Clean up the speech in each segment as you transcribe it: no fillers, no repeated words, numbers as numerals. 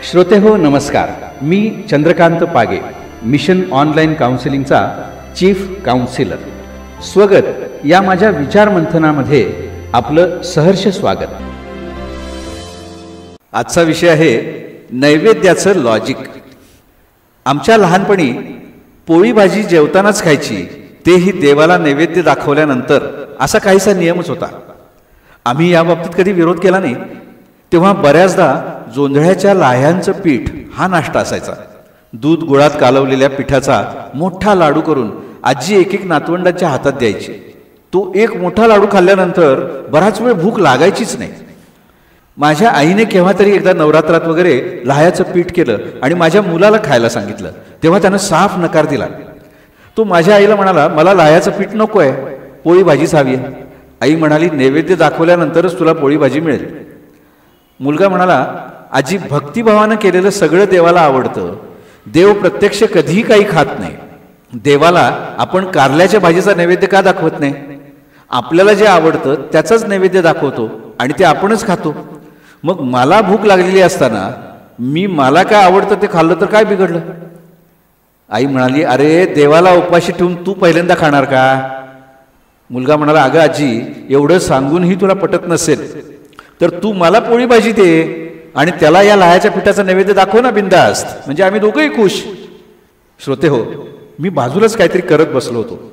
श्रोतेहो नमस्कार. मी चंद्रकांत पागे, mission online काउन्सिलिंगचा chief counsellor. स्वगत या माझ्या विचारमंथनामध्ये आपलं सहर्ष स्वागत. आजचा विषय आहे नैवेद्याचं लॉजिक. आमच्या लहानपणी पोळी भाजी जेवतानाच खायची, तेही देवाला नैवेद्य दाखवल्यानंतर, असा काहीसा नियमच होता. आम्ही या बाबतीत कधी विरोध केला नाही. तेव्हा बऱ्याचदा जोंधळ्याच्या लाह्यांचं पीठ हा नाश्ता असायचा. दूध गुळात कालवलेल्या पिठाचा मोठा लाडू करून आजी एक एक नातवंडांच्या हातात द्यायची. तो एक मोठा लाडू खाल्ल्यानंतर बराच वेळ भूक लागायचीच नाही. माझ्या आईने केव्हा तरी एकदा नवरात्रात वगैरे लाह्याचं पीठ केलं आणि माझ्या मुलाला खायला सांगितलं. तेव्हा त्यानं साफ नकार दिला. तो माझ्या आईला म्हणाला, मला लाह्याचं पीठ नको आहे, पोळी भाजीच हवी आहे. आई म्हणाली, नैवेद्य दाखवल्यानंतरच तुला पोळी भाजी मिळेल. मुलगा म्हणाला, आजी भक्तिभावानं केलेलं सगळं देवाला आवडतं. देव प्रत्यक्ष कधीही काही खात नाही. देवाला आपण कारल्याच्या भाजीचा नैवेद्य का दाखवत नाही? आपल्याला जे आवडतं त्याचाच नैवेद्य दाखवतो आणि ते आपणच खातो. मग मला भूक लागलेली असताना मला काय आवडतं ते खाल्लं तर काय बिघडलं? आई म्हणाली, अरे देवाला उपाशी ठेवून तू पहिल्यांदा खाणार का? मुलगा म्हणाला, अगं आजी, एवढं सांगूनही तुला पटत नसेल तर तू मला पोळी भाजी दे आणि त्याला या लाह्याच्या पिठाचा नैवेद्य दाखव ना बिंदास्त, म्हणजे आम्ही दोघंही खुश. श्रोते हो, मी बाजूलाच काहीतरी करत बसलो होतो.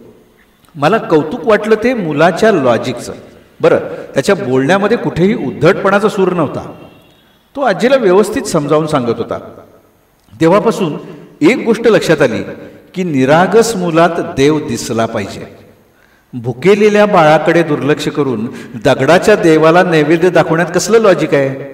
मला कौतुक वाटलं ते मुलाच्या लॉजिकचं. बरं, त्याच्या बोलण्यामध्ये कुठेही उद्धटपणाचा सूर नव्हता. तो आजीला व्यवस्थित समजावून सांगत होता. तेव्हापासून एक गोष्ट लक्षात आली की निरागस मुलात देव दिसला पाहिजे. भुकेलेल्या बाळाकडे दुर्लक्ष करून दगडाच्या देवाला नैवेद्य दाखवण्यात कसलं लॉजिक आहे?